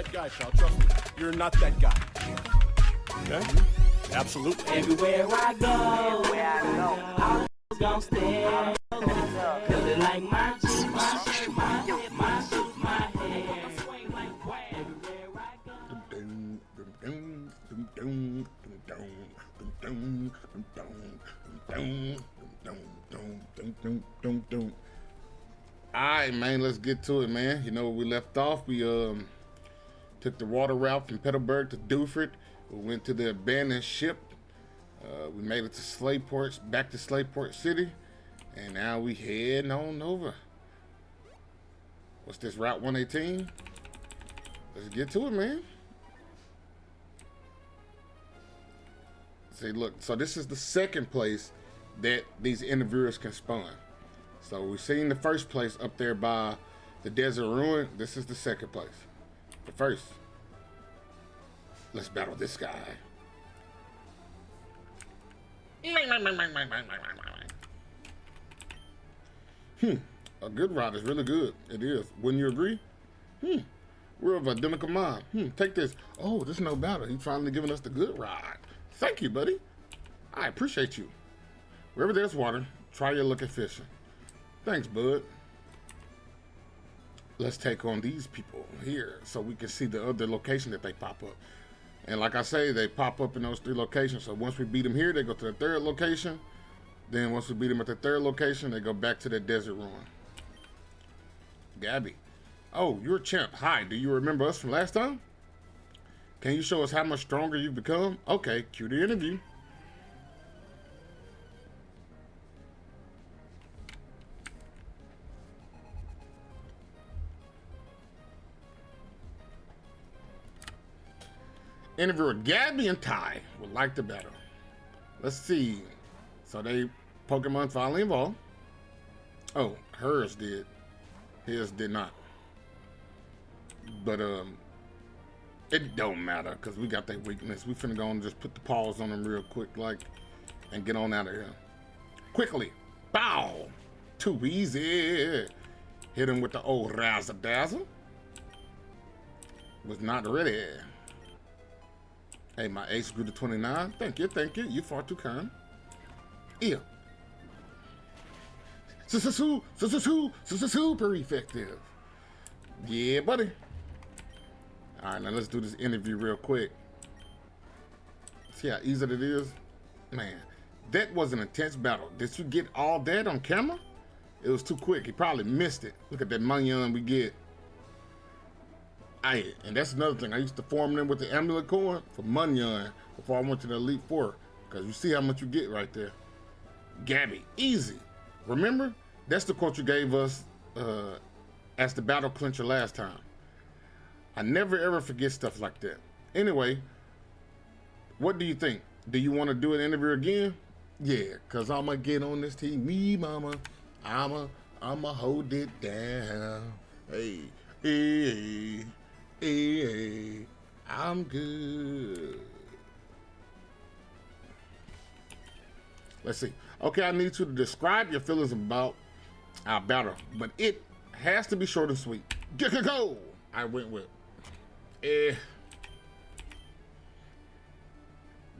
that guy, pal. Trust me. You're not that guy. Okay? Absolutely. Everywhere I go, I'm gonna stare. Cause it like my shoes, my shoes, my hip, my shoes, my hair. Swing like wham. Everywhere I go. Alright, man, let's get to it, man. You know, we left off. We took the water route from Petalburg to Duford. We went to the abandoned ship. We made it to Slayport, back to Slayport City, and now we heading on over. What's this, Route 118? Let's get to it, man. See, look, so this is the second place that these interviewers can spawn. So we've seen the first place up there by the desert ruin. This is the second place. But first, let's battle this guy. A good ride is really good. It is. Wouldn't you agree? We're of identical mind. Take this. Oh, this is no battle. He's finally giving us the good ride. Thank you, buddy. I appreciate you. Wherever there's water, try your luck at fishing. Thanks, bud. Let's take on these people here so we can see the other location that they pop up. And like I say, they pop up in those 3 locations. So once we beat them here, they go to the 3rd location. Then once we beat them at the 3rd location, they go back to the desert ruin. Gabby. Oh, you're a champ. Hi, do you remember us from last time? Can you show us how much stronger you've become? Okay, cue the interview. Interviewer Gabby and Ty would like to battle. Let's see. So they Pokemon finally evolved. Oh, hers did. His did not. But it don't matter because we got that weakness. We finna go and just put the paws on them real quick, like, and get on out of here. Quickly. Bow. Too easy. Hit him with the old razzle dazzle. Was not ready. Hey, my ace grew to 29. Thank you, thank you. You far too kind. Yeah. Super effective. Yeah, buddy. All right, now let's do this interview real quick. See how easy it is? Man, that was an intense battle. Did you get all that on camera? It was too quick. He probably missed it. Look at that Munyon we get. And that's another thing. I used to form them with the amulet coin for Munyon before I went to the Elite Four. Because you see how much you get right there. Gabby, easy. Remember? That's the quote you gave us as the battle clincher last time. I never ever forget stuff like that. Anyway, what do you think? Do you want to do an interview again? Yeah, because I'm going to get on this TV, mama. I'ma hold it down. Hey, hey, hey, I'm good. Let's see. Okay, I need you to describe your feelings about our battle, but it has to be short and sweet. Go! I went with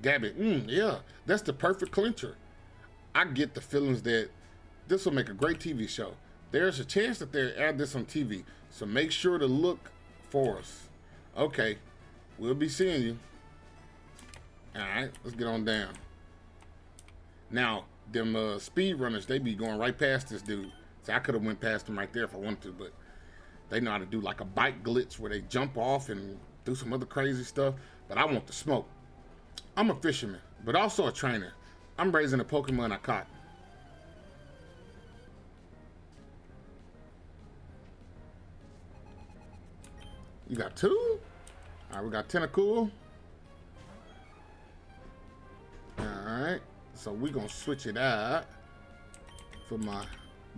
Gabby. Yeah, that's the perfect clincher. I get the feelings that this will make a great TV show. There's a chance that they'll add this on TV, so make sure to look for us. Okay, we'll be seeing you. All right, let's get on down. Now, them speed runners, they be going right past this dude. See, I could have went past him right there if I wanted to, but they know how to do like a bike glitch where they jump off and do some other crazy stuff, but I want the smoke. I'm a fisherman, but also a trainer. I'm raising a Pokemon I caught. You got 2? All right, we got Tentacool. All right, so we're gonna switch it out for my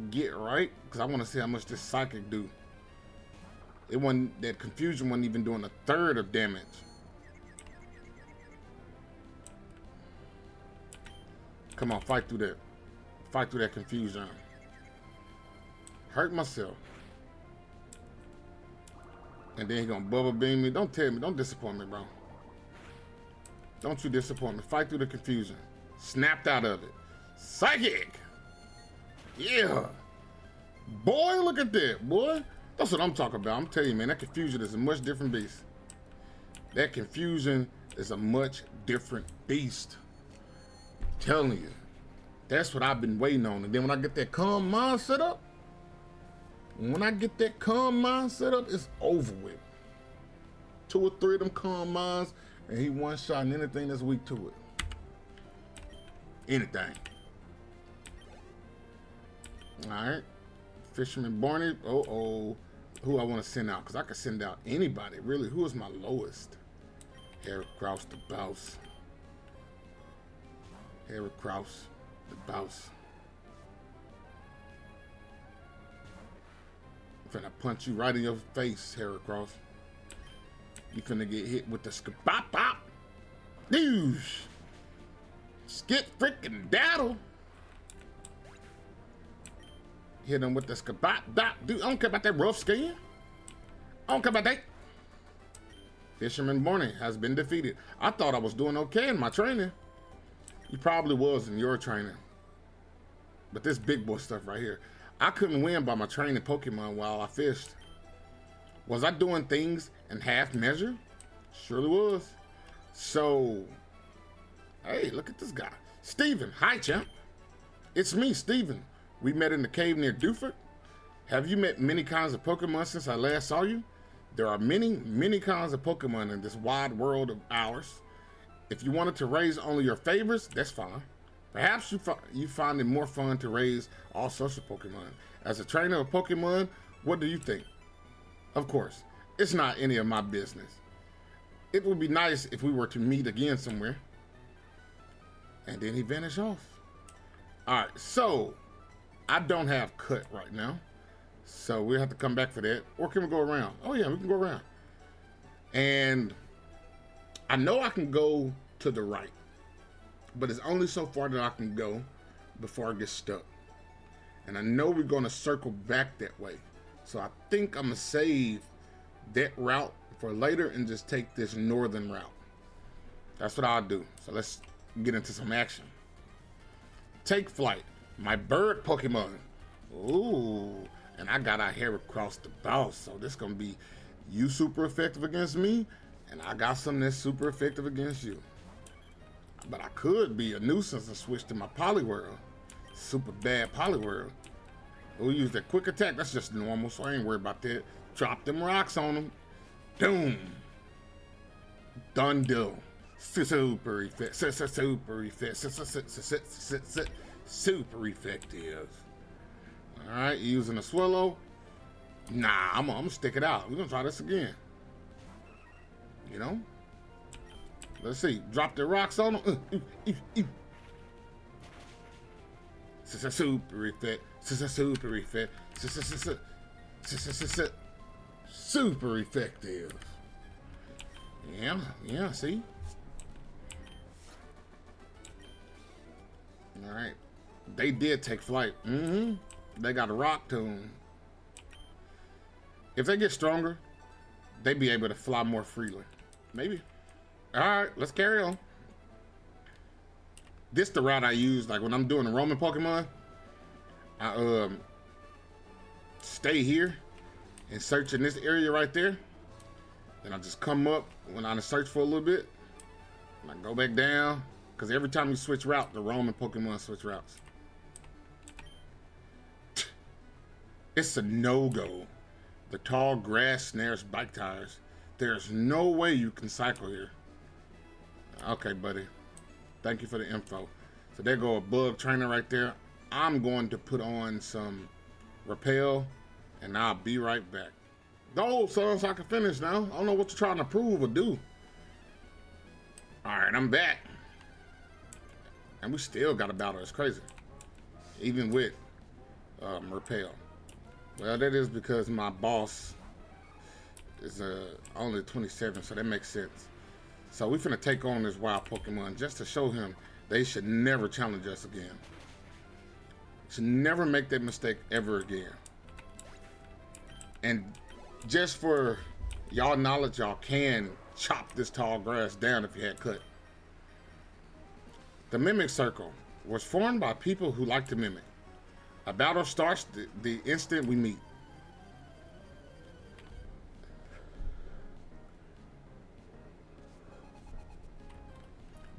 get right, because I want to see how much this psychic do. It wasn't, that confusion wasn't even doing 1/3 of damage. Come on, fight through that. Fight through that confusion. Hurt myself. And then he gonna bubble beam me. Don't tell me. Don't disappoint me, bro. Don't you disappoint me. Fight through the confusion. Snapped out of it. Psychic. Yeah. Boy, look at that, boy. That's what I'm talking about. I'm telling you, man, that confusion is a much different beast. That confusion is a much different beast. I'm telling you. That's what I've been waiting on. And then when I get that calm mind set up, it's over with. 2 or 3 of them calm minds, and he one-shotting anything that's weak to it. Anything. All right. Fisherman Barney. Uh-oh. Who I want to send out? Because I could send out anybody, really. Who is my lowest? Harry Krause, the boss. Harry Krause, the boss. I'm finna punch you right in your face, Harry Krause. You finna get hit with the skip-bop-bop. Douche. Skip freaking daddle. Hit him with the skip-bop-bop. Dude, I don't care about that rough skin. I don't care about that. Fisherman Morning has been defeated. I thought I was doing okay in my training. You probably was in your training. But this big boy stuff right here, I couldn't win by my training Pokemon while I fished. Was I doing things in half measure? Surely was. So, hey, look at this guy. Steven, hi champ. It's me, Steven. We met in the cave near Duford. Have you met many kinds of Pokemon since I last saw you? There are many, many kinds of Pokemon in this wide world of ours. If you wanted to raise only your favorites, that's fine. Perhaps you find it more fun to raise all sorts of Pokemon. As a trainer of Pokemon, what do you think? Of course, it's not any of my business. It would be nice if we were to meet again somewhere. And then he vanished off. All right, so I don't have cut right now. So we'll have to come back for that. Or can we go around? Oh yeah, we can go around. And I know I can go to the right, but it's only so far that I can go before I get stuck. And I know we're gonna circle back that way. So I think I'm gonna save that route for later and just take this northern route. That's what I'll do. So let's get into some action. Take flight. My bird Pokemon. Ooh, and I got out here across the boss. So this gonna be you super effective against me, and I got something that's super effective against you. But I could be a nuisance and switch to my Poliwhirl. Super bad Poliwhirl. We'll use that quick attack. That's just normal, so I ain't worried about that. Drop them rocks on them. Doom. Done deal. Super effective. Super effective. Super effective. All right, you using a Swallow? Nah, I'm gonna stick it out. We're gonna try this again. You know? Let's see. Drop the rocks on them. Super effect. Super effect. Super effective. Yeah, see? All right. They did take flight. They got a rock to them. If they get stronger, they be able to fly more freely. Maybe. All right, let's carry on. This the route I use, like when I'm doing the Roman Pokemon. I stay here and search in this area right there. Then I just come up when I search for a little bit. And I go back down. Because every time you switch route, the Roman Pokemon switch routes. It's a no-go. The tall grass snares bike tires. There's no way you can cycle here. Okay, buddy. Thank you for the info. So there go a bug trainer right there. I'm going to put on some repel, and I'll be right back. Go, son, so I can finish now. I don't know what you're trying to prove or do. All right, I'm back. And we still got a battle. It's crazy. Even with repel. Well, that is because my boss is only 27, so that makes sense. So we finna take on this wild Pokemon just to show him they should never challenge us again. Should never make that mistake ever again. And just for, Y'all acknowledge y'all can chop this tall grass down if you had cut. The mimic circle was formed by people who like to mimic. A battle starts the instant we meet.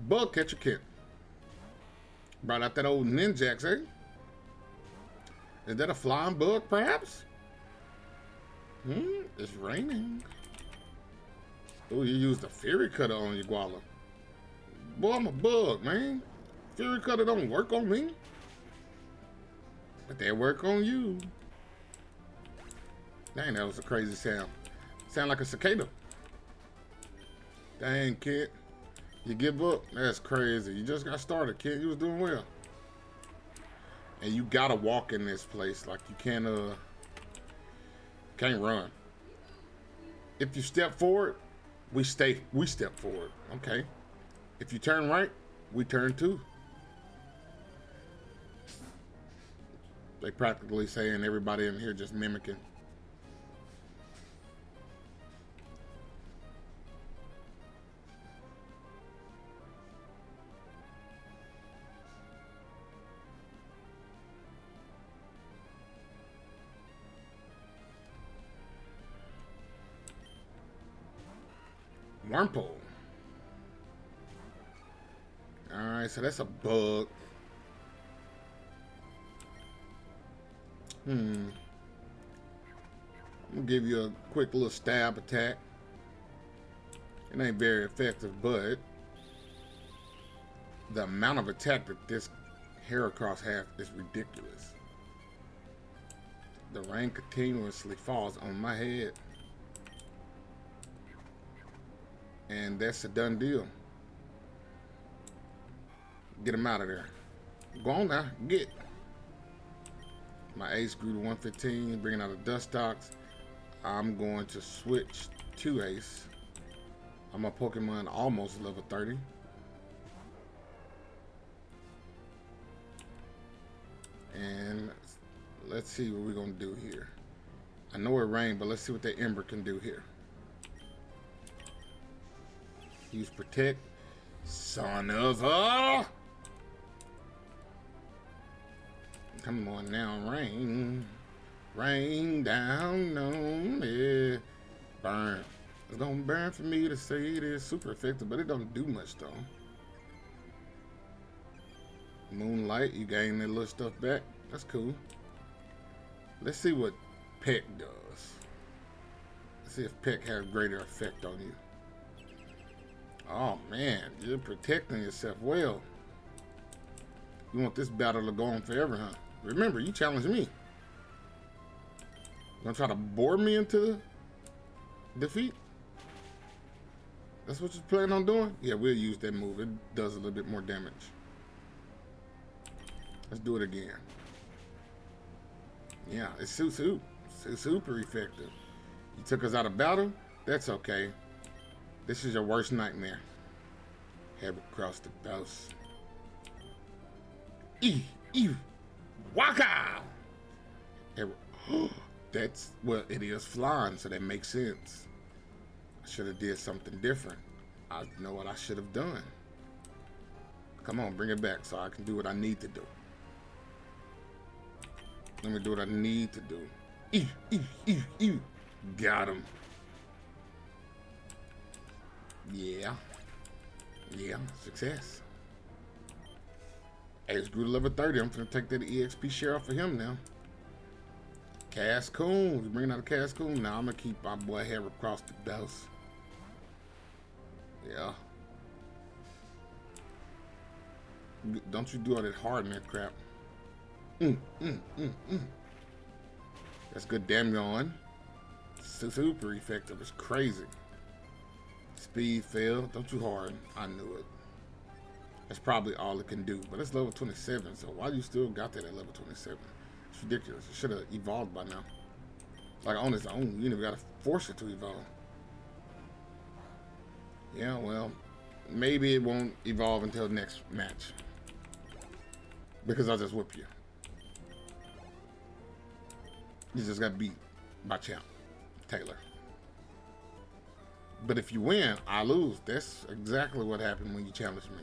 Bug catcher kit. Brought out that old Ninjax, eh? Is that a flying bug, perhaps? It's raining. Oh, you used a Fury Cutter on your Guala. Boy, I'm a bug, man. Fury Cutter don't work on me. But they work on you. Dang, that was a crazy sound. Sound like a cicada. Dang, kid. You give up? That's crazy. You just got started, kid. You was doing well. And you gotta walk in this place. Like you can't run. If you step forward, we step forward. Okay. If you turn right, we turn too. They practically saying everybody in here just mimicking. Wormhole. Alright, so that's a bug. I'm gonna give you a quick little stab attack. It ain't very effective, but the amount of attack that this Heracross has is ridiculous. The rain continuously falls on my head. And that's a done deal. Get him out of there. Go on now, get. My ace grew to 115, bringing out the dust stocks. I'm going to switch to ace. I'm a Pokemon almost level 30. And let's see what we're gonna do here. I know it rained, but let's see what that Ember can do here. Use protect. Son of a... Come on now, rain. Rain down on me. Burn. It's gonna burn for me to say it is super effective, but it don't do much though. Moonlight, you gain that little stuff back. That's cool. Let's see what Peck does. Let's see if Peck has greater effect on you. Oh man, you're protecting yourself well. You want this battle to go on forever, huh? Remember, you challenged me. You gonna try to bore me into defeat? That's what you're planning on doing? Yeah, we'll use that move. It does a little bit more damage. Let's do it again. Yeah, it's super effective. You took us out of battle? That's okay. This is your worst nightmare. Head across the bows. Waka! That's, well, it is flying, so that makes sense. I should have did something different. I know what I should have done. Come on, bring it back so I can do what I need to do. Let me do what I need to do. Got him. Yeah. Yeah, success. Ace grew to level 30. I'm gonna take that EXP share off of him now. Cascoon. You bringing out a Cascoon? Now I'm gonna keep my boy hair across the dose. Yeah. Don't you do all that hard in that crap. That's good damn on. Super effective. It's crazy. Speed failed. Don't you harden. I knew it. That's probably all it can do. But it's level 27, so why you still got that at level 27? It's ridiculous. It should have evolved by now. Like on its own. You never gotta force it to evolve. Yeah, well, maybe it won't evolve until the next match. Because I'll just whip you. You just got beat by Champ Taylor. But if you win, I lose. That's exactly what happened when you challenged me.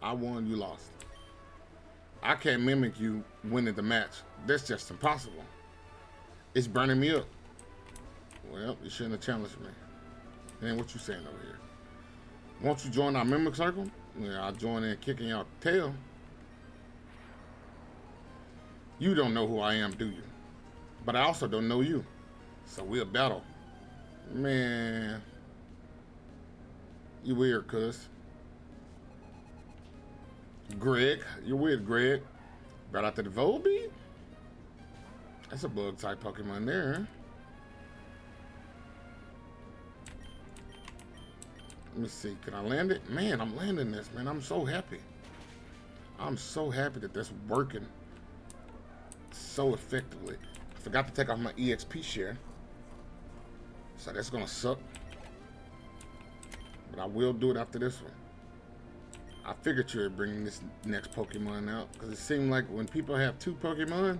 I won, you lost. I can't mimic you winning the match. That's just impossible. It's burning me up. Well, you shouldn't have challenged me. And what you saying over here? Won't you join our mimic circle? Yeah, I'll join in kicking y'all tail. You don't know who I am, do you? But I also don't know you. So we'll battle. Man. You weird, cuz. Greg. You're weird, Greg. Right after the Volbeat? That's a bug type Pokemon there, huh? Let me see. Can I land it? Man, I'm landing this, man. I'm so happy. I'm so happy that that's working so effectively. I forgot to take off my EXP share. So that's going to suck. But I will do it after this one. I figured you were bringing this next Pokemon out. Because it seemed like when people have two Pokemon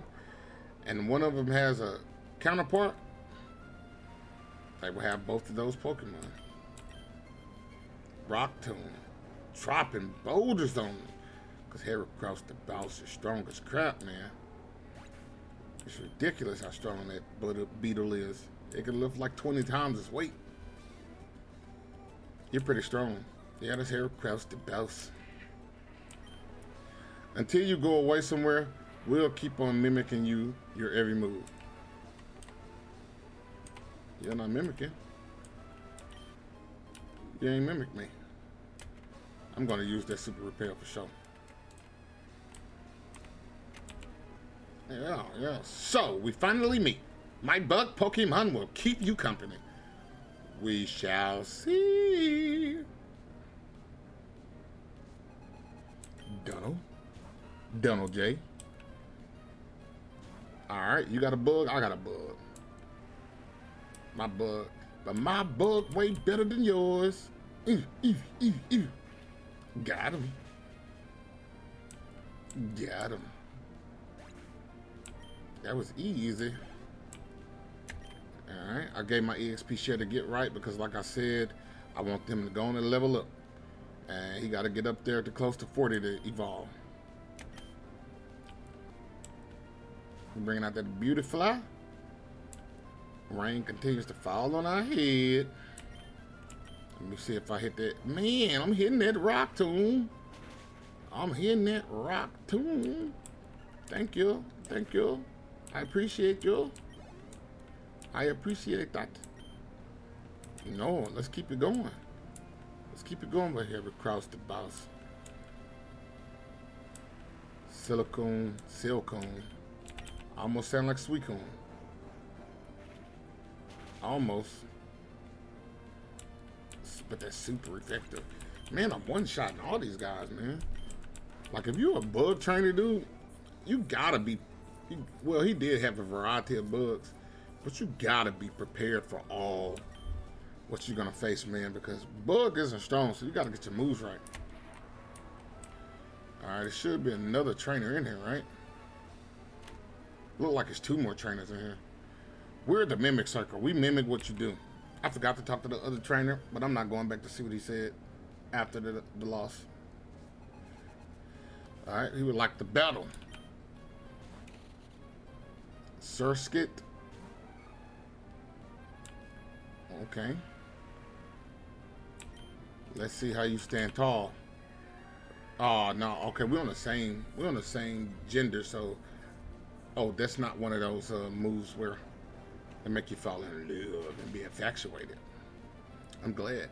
and one of them has a counterpart, they will have both of those Pokemon. Rock Tomb. Dropping boulders on me. Because Heracross the boss is strong as crap, man. It's ridiculous how strong that beetle is. It can lift like 20 times its weight. You're pretty strong. Yeah, that's Heracross the boss. Until you go away somewhere, we'll keep on mimicking you, your every move. You're not mimicking. You ain't mimic me. I'm gonna use that super repair for sure. Yeah. So, we finally meet. My bug Pokemon will keep you company. We shall see. Donald J. Alright, you got a bug, I got a bug. But my bug way better than yours. Got him. That was easy. Alright, I gave my EXP share to get right because like I said, I want them to go on and level up. And he got to get up there to close to 40 to evolve. We're bringing out that beauty fly. Rain continues to fall on our head. Let me see if I hit that. Man, I'm hitting that rock tomb. Thank you. I appreciate you. I appreciate that. No, let's keep it going. Right here. We cross the boss. Silicone. Almost sound like sweet cone. Almost. But that's super effective. Man, I'm one-shotting all these guys, man. Like, if you're a bug trainer, dude, you gotta be... Well, he did have a variety of bugs. But you gotta be prepared for all what you're gonna face, man, because bug isn't strong, so you gotta get your moves right. Alright, there should be another trainer in here, right? Look like there's two more trainers in here. We're the mimic circle. We mimic what you do. I forgot to talk to the other trainer, but I'm not going back to see what he said after the loss. Alright, he would like the battle. Surskit. Okay. Let's see how you stand tall. Oh no, okay, we're on the same gender, so that's not one of those moves where they make you fall in love and be infatuated. I'm glad.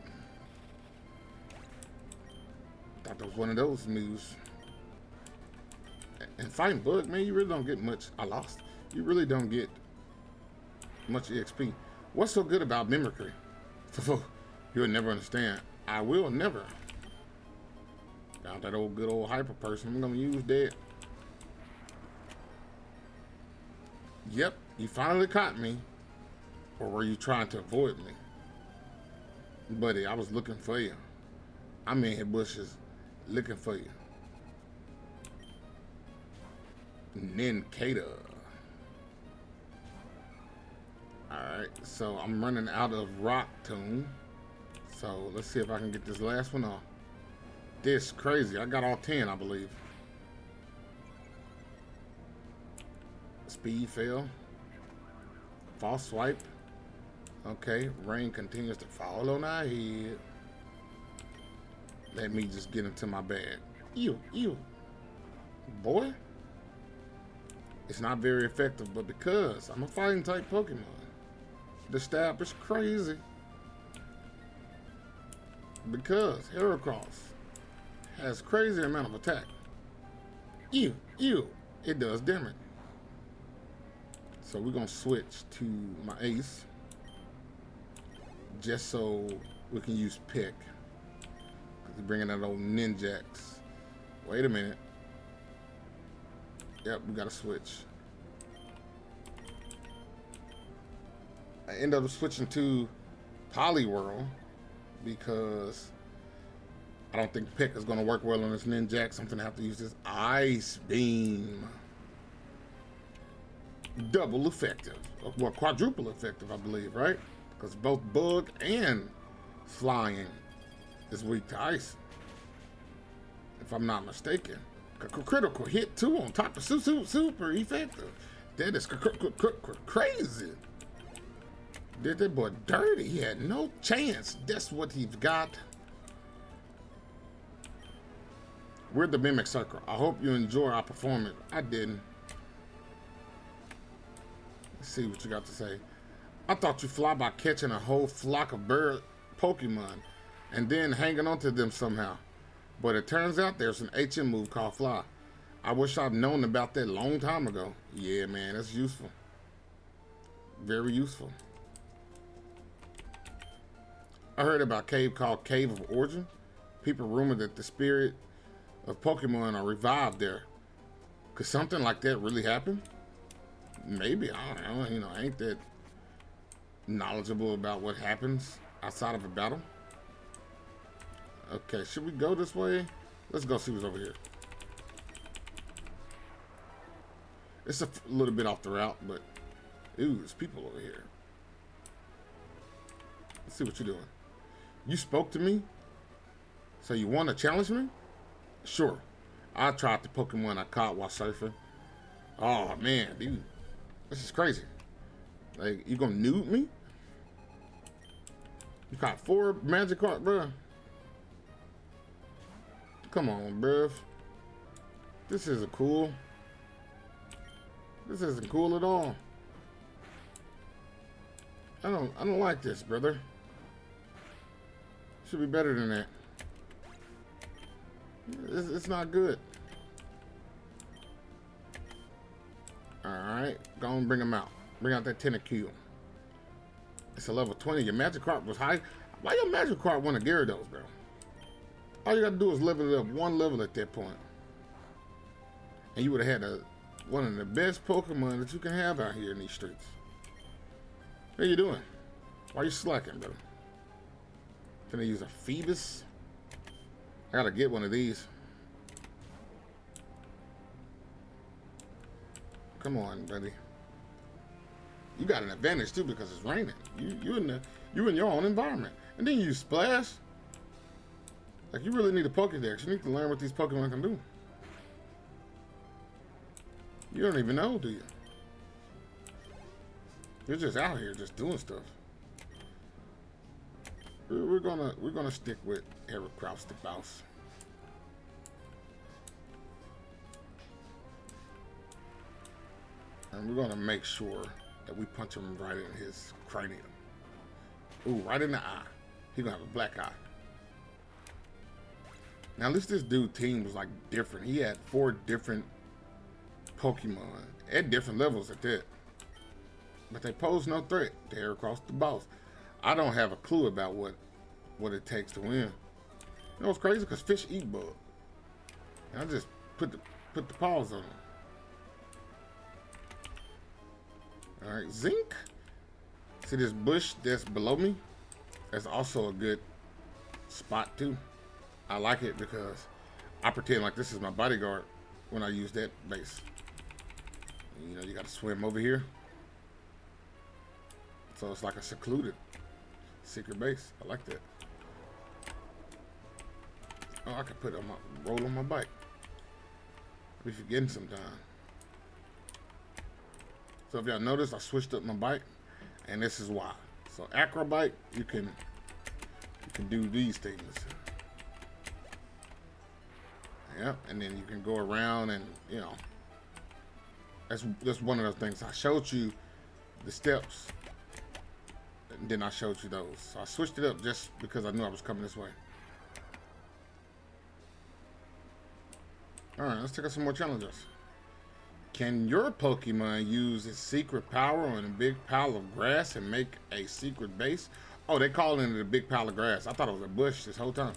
Thought that was one of those moves. And fighting bug, man, you really don't get much. I lost. You really don't get much EXP. What's so good about mimicry? You'll never understand. I will never. Got that good old hyper person. I'm gonna use that. Yep, you finally caught me. Or were you trying to avoid me? Buddy, I was looking for you. I'm in here bushes looking for you. Ninkata. Alright, so I'm running out of Rock Tomb. So let's see if I can get this last one off. This crazy. I got all 10, I believe. Speed fail. False swipe. Okay, rain continues to fall on our head. Let me just get into my bag. Ew. Boy. It's not very effective, but because I'm a fighting type Pokemon, the stab is crazy. Because Heracross has crazy amount of attack. Ew. It does damage. So we're gonna switch to my ace. Just so we can use pick. Cause we're bringing that old Ninjax. Wait a minute. Yep, we gotta switch. I end up switching to Poliwhirl because I don't think pick is gonna work well on this Ninjax. I'm gonna have to use this Ice Beam. Double effective. Well, quadruple effective, I believe, right? Because both bug and flying is weak to ice, if I'm not mistaken. Critical hit too on top of super effective. That is crazy. Did that boy dirty? He had no chance. That's what he's got. We're the Mimic Circle. I hope you enjoy our performance. I didn't. Let's see what you got to say. I thought you fly by catching a whole flock of bird Pokemon and then hanging onto them somehow. But it turns out there's an HM move called Fly. I wish I'd known about that a long time ago. Yeah, man, that's useful. Very useful. I heard about a cave called Cave of Origin. People rumor that the spirit of Pokemon are revived there. Could something like that really happen? Maybe, I don't know. You know, I ain't that knowledgeable about what happens outside of a battle. Okay, should we go this way? Let's go see what's over here. It's a little bit off the route, but ooh, there's people over here. Let's see what you're doing. You spoke to me? So you want to challenge me? Sure. I tried the Pokemon I caught while surfing. Oh man, dude. This is crazy. Like, you gonna nude me? You caught 4 Magikarp, bro. Come on, bruv. This isn't cool. This isn't cool at all. I don't like this, brother. Should be better than that. It's not good. Alright, go and bring him out. Bring out that Tentacle. It's a level 20. Your Magikarp was high. Why your Magikarp want a Gyarados, bro? All you gotta do is level it up 1 level at that point. And you would have had one of the best Pokemon that you can have out here in these streets. What are you doing? Why are you slacking, bro? Gonna use a Phoebus? I gotta get one of these. Come on, buddy. You got an advantage too because it's raining. You in your own environment, and then you splash. Like, you really need a Pokédex. You need to learn what these Pokemon can do. You don't even know, do you? You're just out here just doing stuff. We're gonna stick with Heracross the boss. And we're gonna make sure that we punch him right in his cranium. Ooh, right in the eye. He's gonna have a black eye. Now, at least this dude team was like different. He had 4 different Pokemon at different levels at that. But they pose no threat to Heracross the boss. I don't have a clue about what it takes to win. You know what's crazy? Because fish eat bug. And I just put the paws on them. Alright, Zinc. See this bush that's below me? That's also a good spot too. I like it because I pretend like this is my bodyguard when I use that base. You know, you got to swim over here. So it's like a secluded secret base. I like that. Oh, I can put it on my roll on my bike. I be forgetting sometime. So if y'all notice, I switched up my bike, and this is why. So acro bike, you can do these things. Yep, and then you can go around, and you know, that's one of those things. I showed you the steps, and then I showed you those. So I switched it up just because I knew I was coming this way. All right, let's take out some more challenges. Can your Pokemon use its secret power on a big pile of grass and make a secret base? Oh, they call it a big pile of grass. I thought it was a bush this whole time.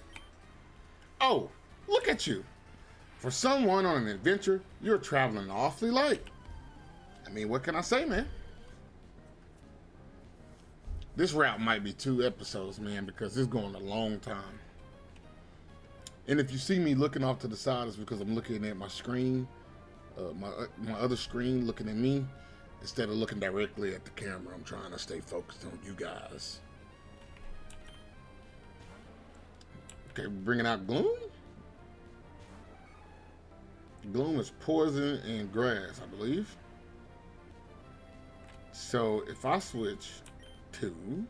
Oh, look at you. For someone on an adventure, you're traveling awfully light. I mean, what can I say, man? This route might be 2 episodes, man, because it's going a long time. And if you see me looking off to the side, it's because I'm looking at my screen, my other screen looking at me, instead of looking directly at the camera. I'm trying to stay focused on you guys. Okay, bringing out Gloom. Gloom is poison and grass, I believe. So if I switch to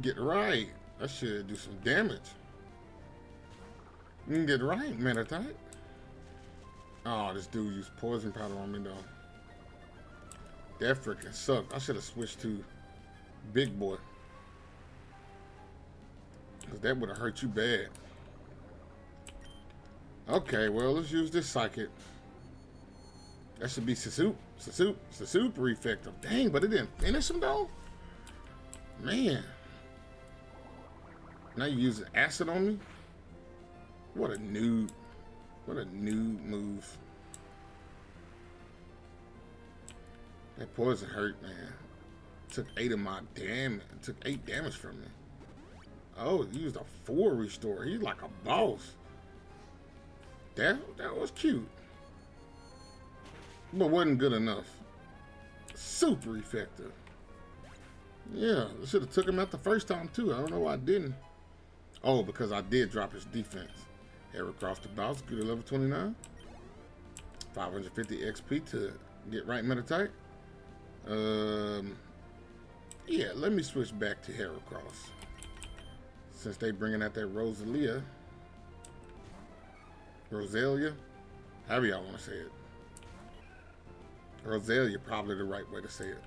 Get Right, that should do some damage. Get Right, Meditite. Oh, this dude used poison powder on me though. That freaking sucked. I should have switched to Big Boy, because that would have hurt you bad. Okay, well, let's use this Psychic. That should be super effective. Dang, but it didn't finish him though? Man. Now you using acid on me? What a noob move. That poison hurt, man. Took 8 of my damage. Took 8 damage from me. Oh, he used a 4 restore. He's like a boss. That was cute. But wasn't good enough. Super effective. Yeah, I should have took him out the first time too. I don't know why I didn't. Oh, because I did drop his defense. Heracross the boss, good at level 29. 550 XP to Get Right Meditite. Yeah, let me switch back to Heracross, since they bringing out that Rosalia, however y'all want to say it. Rosalia, probably the right way to say it.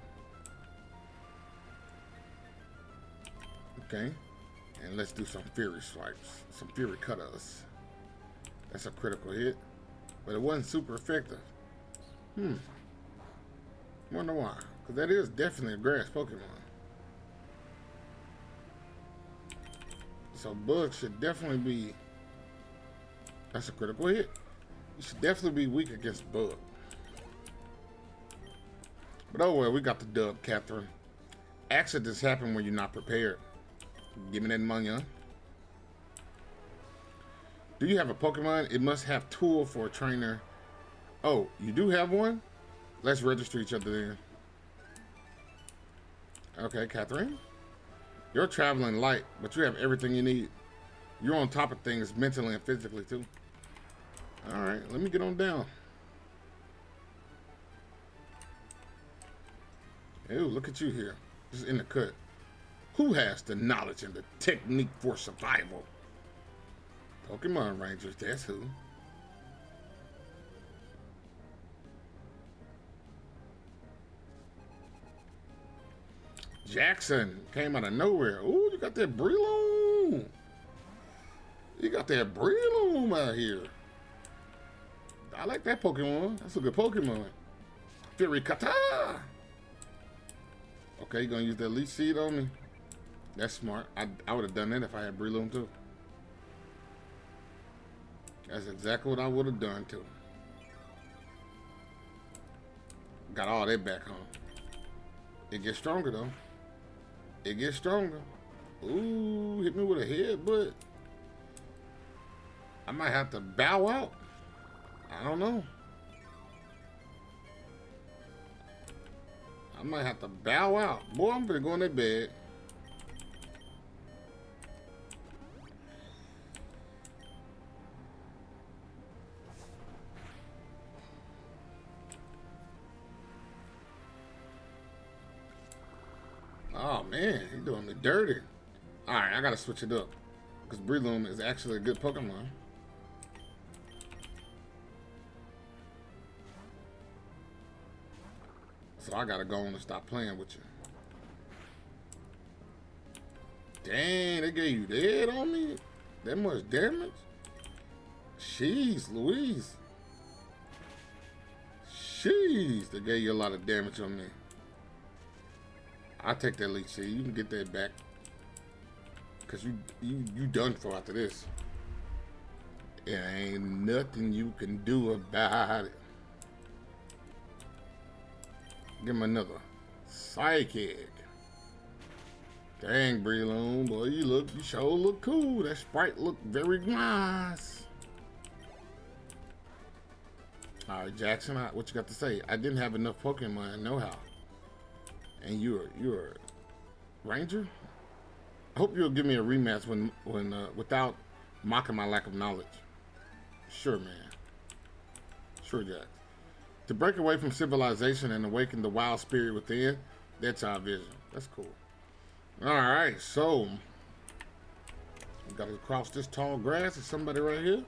Okay, and let's do some Fury swipes, some Fury cutters. That's a critical hit, but it wasn't super effective. Wonder why? Because that is definitely a grass Pokemon. So Bug should definitely be. That's a critical hit. You should definitely be weak against Bug. But oh well, we got the dub, Catherine. Accidents happen when you're not prepared. Give me that money, huh? Do you have a Pokemon? It must have tool for a trainer. Oh, you do have one? Let's register each other then. Okay, Catherine. You're traveling light, but you have everything you need. You're on top of things mentally and physically too. Alright, let me get on down. Ew, look at you here. Just in the cut. Who has the knowledge and the technique for survival? Pokemon Rangers, that's who. Jackson came out of nowhere. Ooh, you got that Breloom. You got that Breloom out here. I like that Pokemon. That's a good Pokemon. Fury Kata. Okay, you gonna use that Leech Seed on me? That's smart. I would have done that if I had Breloom too. That's exactly what I would have done too. Got all that back home. It gets stronger though. It gets stronger. Ooh, hit me with a headbutt. I might have to bow out. I don't know. I might have to bow out. Boy, I'm gonna go in that bed. Oh man, he doing me dirty. Alright, I gotta switch it up. Because Breloom is actually a good Pokemon. So I gotta go on and stop playing with you. Dang, they gave you dead on me? That much damage? Jeez, Louise. Jeez, they gave you a lot of damage on me. I'll take that leech seed. You can get that back. Cause you done for after this. There ain't nothing you can do about it. Give him another psychic. Dang, Breloom, boy, you sure look cool. That sprite look very nice. All right, Jackson, what you got to say? I didn't have enough Pokemon know-how. And you're a Ranger? I hope you'll give me a rematch when without mocking my lack of knowledge. Sure, man. Sure, Jack. To break away from civilization and awaken the wild spirit within, that's our vision. That's cool. All right, so we got to cross this tall grass. There's somebody right here.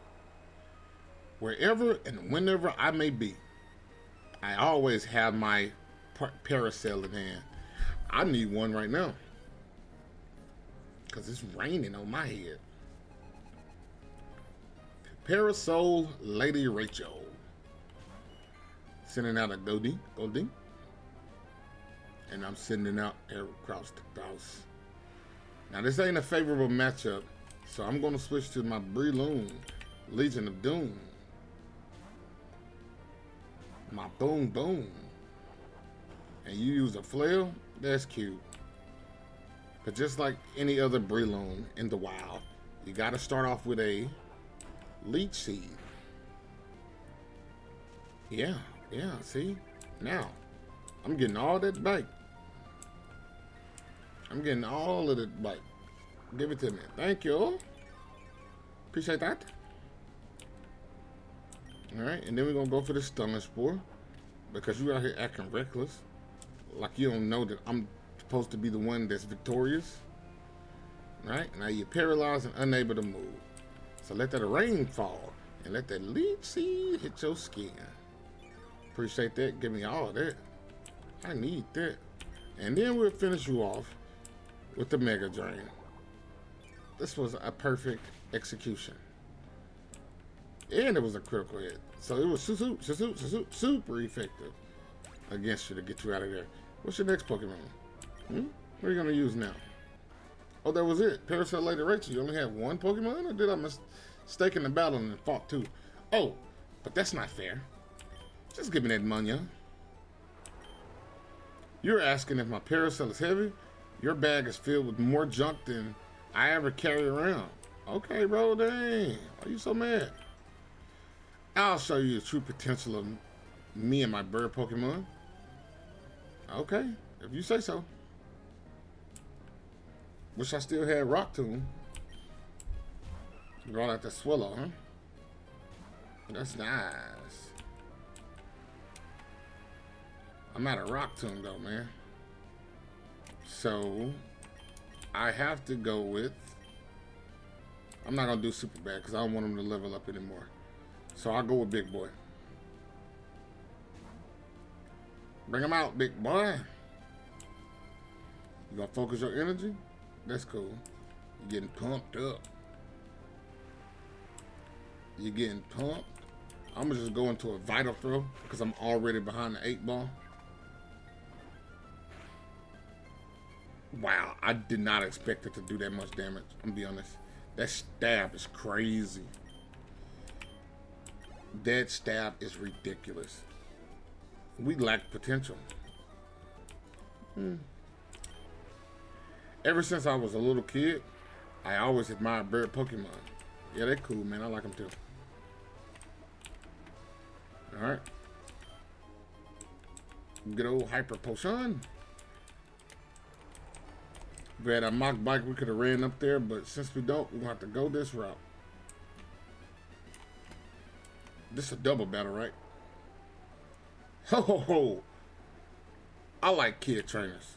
Wherever and whenever I may be, I always have my parasol in hand. I need one right now because it's raining on my head. Parasol Lady Rachel. Sending out a Goldie. And I'm sending out across the house. Now this ain't a favorable matchup, so I'm gonna switch to my Breloom, Legion of Doom. My Boom Boom. And you use a flail? That's cute. But just like any other Breloom in the wild, you gotta start off with a leech seed. Yeah, see? Now, I'm getting all that bite. I'm getting all of that bite. Give it to me. Thank you. Appreciate that. Alright, and then we're gonna go for the Stunner Spore. Because you out here acting reckless. Like you don't know that I'm supposed to be the one that's victorious. Right? Now you're paralyzed and unable to move. So let that rain fall. And let that leech seed hit your skin. Appreciate that. Give me all of that. I need that. And then we'll finish you off with the Mega Drain. This was a perfect execution. And it was a critical hit. So it was super effective against you to get you out of there. What's your next Pokemon? What are you going to use now? Oh, that was it. Parasol Lady Rachel. You only have one Pokemon? Or did I mistake in the battle and fought two? Oh, but that's not fair. Just give me that money. You're asking if my Parasol is heavy? Your bag is filled with more junk than I ever carry around. Okay, bro, dang. Why are you so mad? I'll show you the true potential of me and my bird Pokemon. Okay, if you say so. Wish I still had Rock Tomb. Brought out the Swallow, huh? That's nice. I'm out of Rock Tomb though, man. So I have to go with. I'm not gonna do Super Bad because I don't want him to level up anymore. So I'll go with Big Boy. Bring him out, big boy. You gonna focus your energy? That's cool. You're getting pumped up. You're getting pumped. I'm gonna just go into a Vital Throw because I'm already behind the 8-ball. Wow, I did not expect it to do that much damage. I'm gonna be honest. That stab is crazy. That stab is ridiculous. We lack potential. Ever since I was a little kid, I always admired bird Pokemon. Yeah, they're cool, man. I like them too. Alright. Good old Hyper Potion. If we had a Mock Bike, we could have ran up there, but since we don't, we're going to have to go this route. This is a double battle, right? Ho ho ho! I like kid trainers.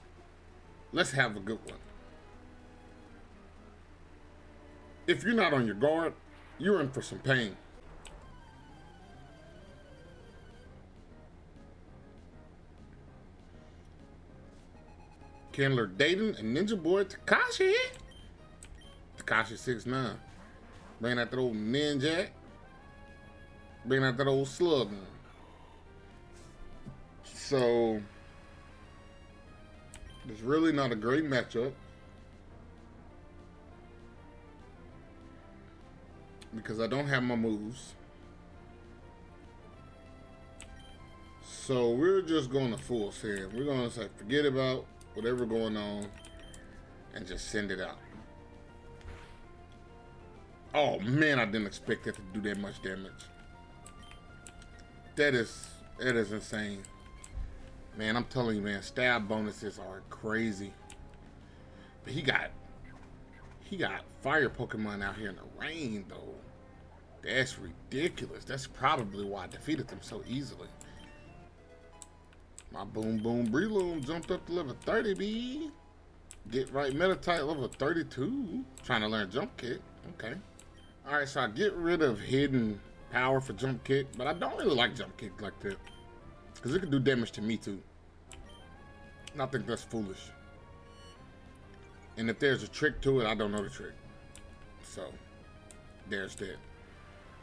Let's have a good one. If you're not on your guard, you're in for some pain. Candler Dayton and Ninja Boy Takashi. Takashi 6'9". Bringing out that old ninja. Bringing out that old slug. So, it's really not a great matchup. Because I don't have my moves. So, we're just going to full send. We're going to say, forget about whatever going on and just send it out. Oh man, I didn't expect that to do that much damage. That is insane. Man, I'm telling you, man, stab bonuses are crazy. But he got fire Pokemon out here in the rain though. That's ridiculous. That's probably why I defeated them so easily. My Boom Boom Breloom jumped up to level 30, B. Get right Meta-type level 32. Trying to learn Jump Kick. Okay. Alright, so I get rid of hidden power for Jump Kick, but I don't really like Jump Kick like that. Because it can do damage to me too. And I think that's foolish. And if there's a trick to it, I don't know the trick. So, there's that.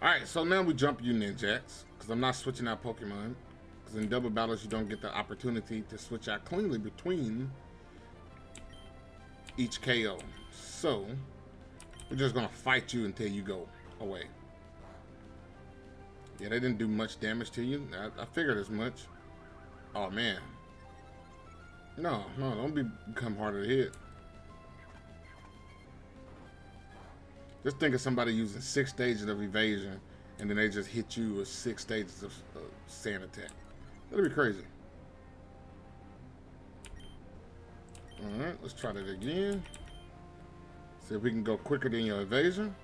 Alright, so now we jump you Ninjax. Because I'm not switching out Pokemon. Because in double battles, you don't get the opportunity to switch out cleanly between each KO. So, we're just going to fight you until you go away. Yeah, they didn't do much damage to you. I figured as much. Oh, man. No, don't become harder to hit. Just think of somebody using 6 stages of evasion, and then they just hit you with 6 stages of sand attack. That'd be crazy. Alright, let's try that again. See if we can go quicker than your evasion.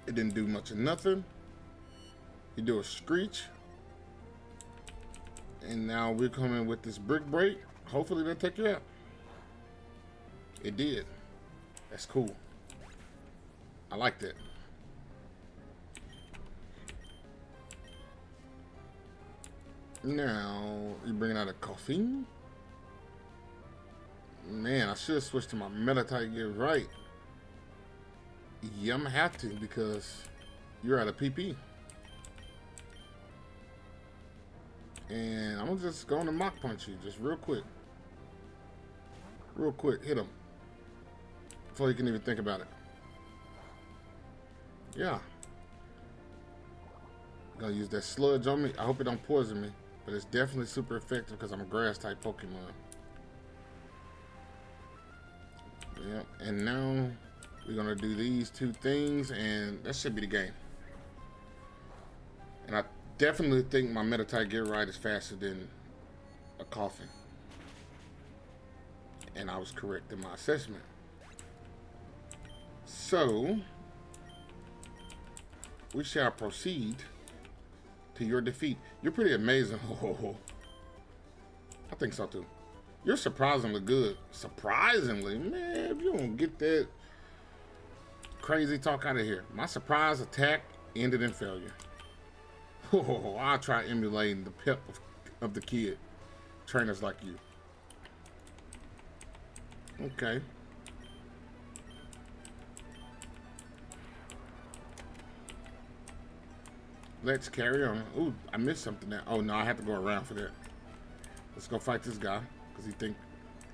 It didn't do much of nothing. You do a screech. And now we're coming with this brick break. Hopefully they'll take you out. It did. That's cool. I like that. Now, you bringing out a Koffing? Man, I should switch to my Meta-type get right. Yeah, I'm gonna have to because you're out of PP. And I'm gonna just go on to Mach Punch you, just real quick. Real quick, hit him. Before you can even think about it. Yeah. Gonna use that sludge on me. I hope it don't poison me. But it's definitely super effective because I'm a grass type Pokemon. Yep, and now we're gonna do these 2 things and that should be the game. And I definitely think my Meta-type get right is faster than a Koffing. And I was correct in my assessment. So we shall proceed to your defeat. You're pretty amazing. I think so too. You're surprisingly good. Surprisingly, man, if you don't get that crazy talk out of here. My surprise attack ended in failure. I'll try emulating the pep of the kid. Trainers like you. Okay. Let's carry on. Ooh, I missed something there. Oh no, I have to go around for that. Let's go fight this guy, because he think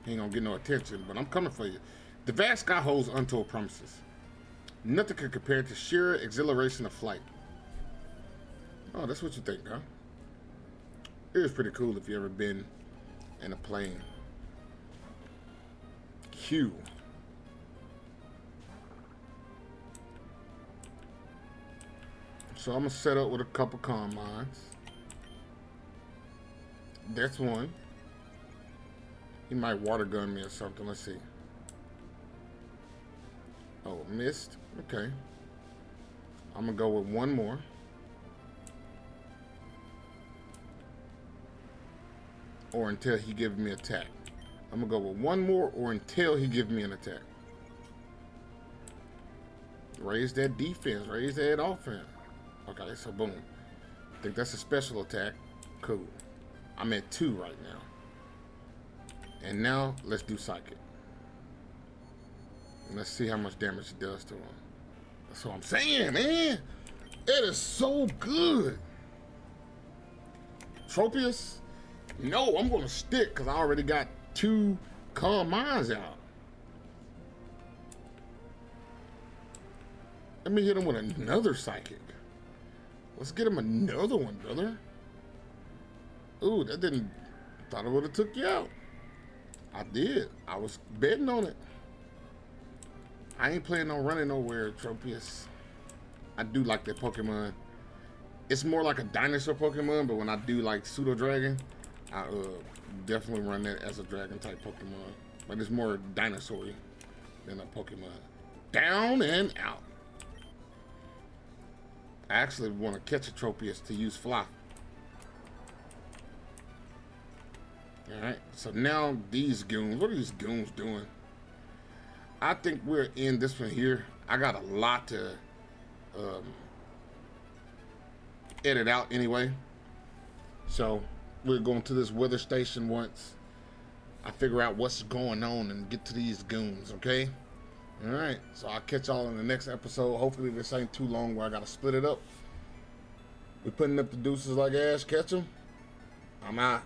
he ain't gonna get no attention, but I'm coming for you. The vast sky holds untold promises. Nothing can compare to sheer exhilaration of flight. Oh, that's what you think, huh? It is pretty cool if you ever been in a plane. Q. So I'm gonna set up with a couple calm mines. That's one. He might water gun me or something. Let's see. Oh, missed. Okay. I'm gonna go with one more. Or until he gives me attack. I'm gonna go with one more or until he gives me an attack. Raise that defense, raise that offense. Okay, so boom. I think that's a special attack. Cool. I'm at 2 right now. And now let's do psychic. And let's see how much damage it does to him. That's what I'm saying, man. It is so good. Tropius? No, I'm gonna stick because I already got 2 Calm Minds out. Let me hit him with another psychic. Let's get him another one, brother. Ooh, that didn't... Thought it would have took you out. I did. I was betting on it. I ain't planning on running nowhere, Tropius. I do like that Pokemon. It's more like a dinosaur Pokemon, but when I do like Pseudo Dragon, I definitely run that as a dragon type Pokemon. But it's more dinosaur-y than a Pokemon. Down and out. I actually want to catch a Tropius to use Fly. Alright, so now these goons, what are these goons doing? I think we're in this one here. I got a lot to edit out anyway. So we're going to this weather station once I figure out what's going on and get to these goons, okay? Alright, so I'll catch y'all in the next episode. Hopefully this ain't too long where I gotta split it up. We're putting up the deuces like Ash. Catch them. I'm out.